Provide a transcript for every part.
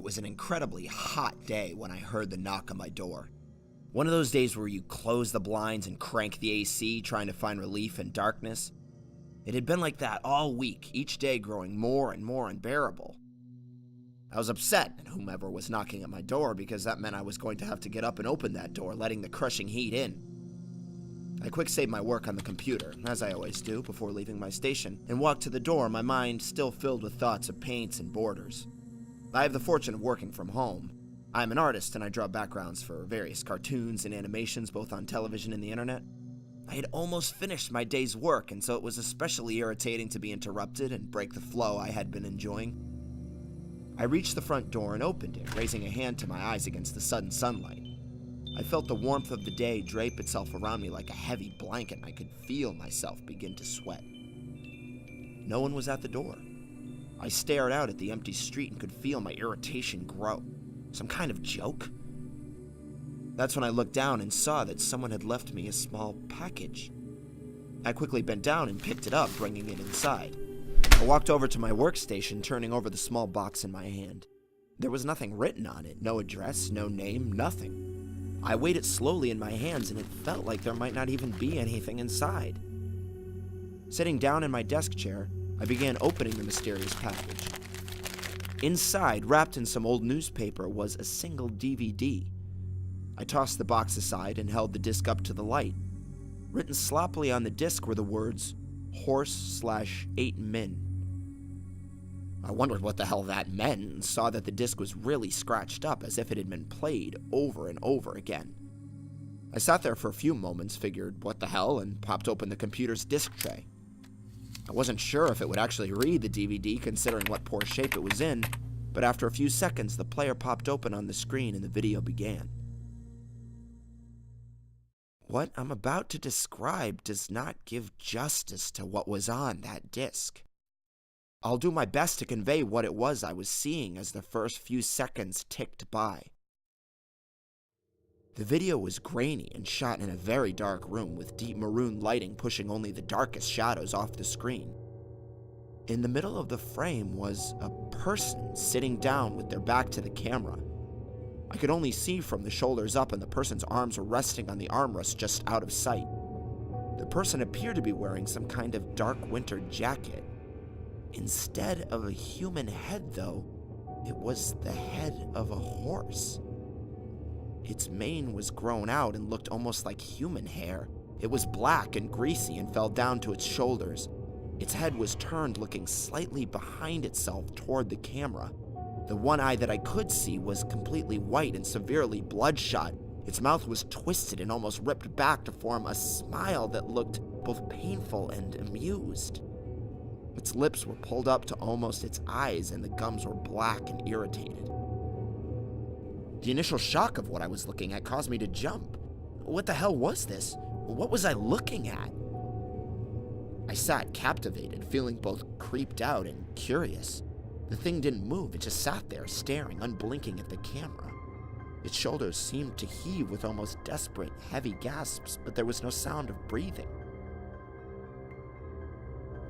was an incredibly hot day when I heard the knock on my door. One of those days where you close the blinds and crank the AC trying to find relief in darkness. It had been like that all week, each day growing more and more unbearable. I was upset at whomever was knocking at my door because that meant I was going to have to get up and open that door, letting the crushing heat in. I quick-saved my work on the computer, as I always do before leaving my station, and walked to the door, my mind still filled with thoughts of paints and borders. I have the fortune of working from home. I'm an artist and I draw backgrounds for various cartoons and animations both on television and the internet. I had almost finished my day's work, and so it was especially irritating to be interrupted and break the flow I had been enjoying. I reached the front door and opened it, raising a hand to my eyes against the sudden sunlight. I felt the warmth of the day drape itself around me like a heavy blanket, and I could feel myself begin to sweat. No one was at the door. I stared out at the empty street and could feel my irritation grow. Some kind of joke? That's when I looked down and saw that someone had left me a small package. I quickly bent down and picked it up, bringing it inside. I walked over to my workstation, turning over the small box in my hand. There was nothing written on it, no address, no name, nothing. I weighed it slowly in my hands, and it felt like there might not even be anything inside. Sitting down in my desk chair, I began opening the mysterious package. Inside, wrapped in some old newspaper, was a single DVD. I tossed the box aside and held the disc up to the light. Written sloppily on the disc were the words, horse8min. I wondered what the hell that meant and saw that the disc was really scratched up as if it had been played over and over again. I sat there for a few moments, figured what the hell, and popped open the computer's disc tray. I wasn't sure if it would actually read the DVD considering what poor shape it was in, but after a few seconds the player popped open on the screen and the video began. What I'm about to describe does not give justice to what was on that disc. I'll do my best to convey what it was I was seeing as the first few seconds ticked by. The video was grainy and shot in a very dark room with deep maroon lighting pushing only the darkest shadows off the screen. In the middle of the frame was a person sitting down with their back to the camera. I could only see from the shoulders up, and the person's arms were resting on the armrest just out of sight. The person appeared to be wearing some kind of dark winter jacket. Instead of a human head, though, it was the head of a horse. Its mane was grown out and looked almost like human hair. It was black and greasy and fell down to its shoulders. Its head was turned, looking slightly behind itself toward the camera. The one eye that I could see was completely white and severely bloodshot. Its mouth was twisted and almost ripped back to form a smile that looked both painful and amused. Its lips were pulled up to almost its eyes, and the gums were black and irritated. The initial shock of what I was looking at caused me to jump. What the hell was this? What was I looking at? I sat captivated, feeling both creeped out and curious. The thing didn't move, it just sat there, staring, unblinking at the camera. Its shoulders seemed to heave with almost desperate, heavy gasps, but there was no sound of breathing.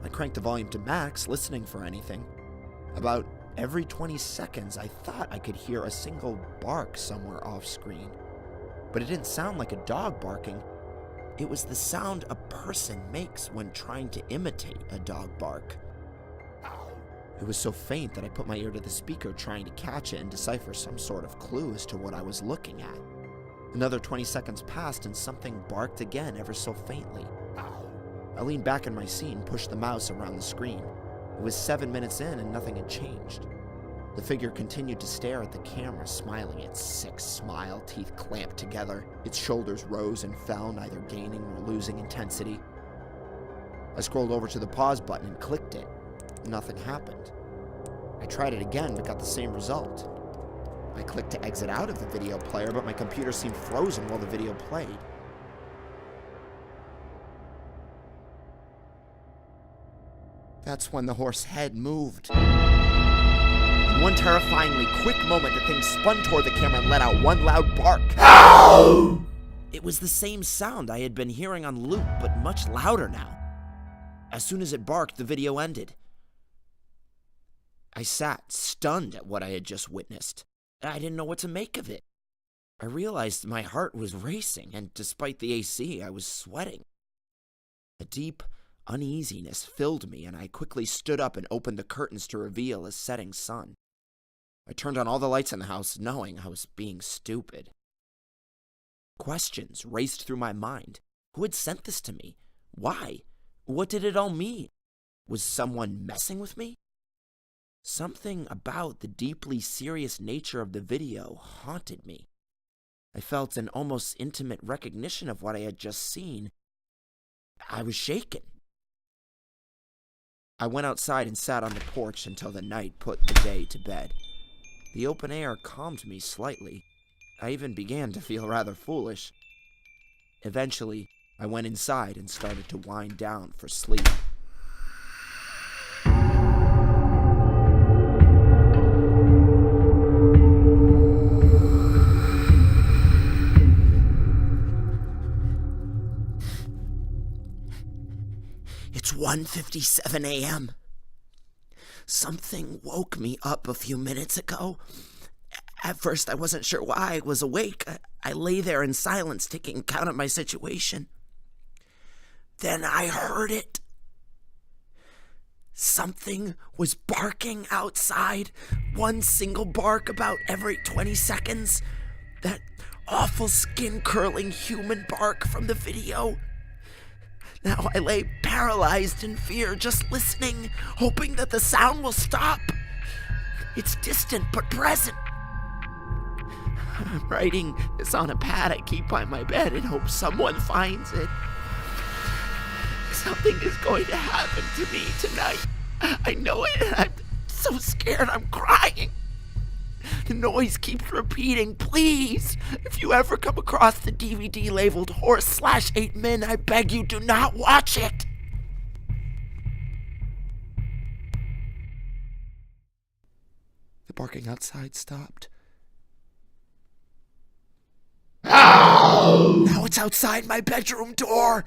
I cranked the volume to max, listening for anything. About every 20 seconds, I thought I could hear a single bark somewhere off screen. But it didn't sound like a dog barking. It was the sound a person makes when trying to imitate a dog bark. It was so faint that I put my ear to the speaker, trying to catch it and decipher some sort of clue as to what I was looking at. Another 20 seconds passed and something barked again, ever so faintly. I leaned back in my seat and pushed the mouse around the screen. It was 7 minutes in and nothing had changed. The figure continued to stare at the camera, smiling its sick smile, teeth clamped together. Its shoulders rose and fell, neither gaining nor losing intensity. I scrolled over to the pause button and clicked it. Nothing happened. I tried it again but got the same result. I clicked to exit out of the video player, but my computer seemed frozen while the video played. That's when the horse head moved. In one terrifyingly quick moment, the thing spun toward the camera and let out one loud bark. Ow! It was the same sound I had been hearing on loop, but much louder now. As soon as it barked, the video ended. I sat, stunned at what I had just witnessed. I didn't know what to make of it. I realized my heart was racing, and despite the AC, I was sweating. A deep uneasiness filled me, and I quickly stood up and opened the curtains to reveal a setting sun. I turned on all the lights in the house, knowing I was being stupid. Questions raced through my mind. Who had sent this to me? Why? What did it all mean? Was someone messing with me? Something about the deeply serious nature of the video haunted me. I felt an almost intimate recognition of what I had just seen. I was shaken. I went outside and sat on the porch until the night put the day to bed. The open air calmed me slightly. I even began to feel rather foolish. Eventually, I went inside and started to wind down for sleep. It's 1:57 a.m. Something woke me up a few minutes ago. At first, I wasn't sure why I was awake. I lay there in silence, taking account of my situation. Then I heard it. Something was barking outside. One single bark about every 20 seconds. That awful skin-curling human bark from the video. Now I lay paralyzed in fear, just listening, hoping that the sound will stop. It's distant but present. I'm writing this on a pad I keep by my bed in hopes someone finds it. Something is going to happen to me tonight. I know it, and I'm so scared I'm crying. The noise keeps repeating. Please, if you ever come across the DVD labeled horse8min, I beg you, do not watch it. The barking outside stopped. Now it's outside my bedroom door.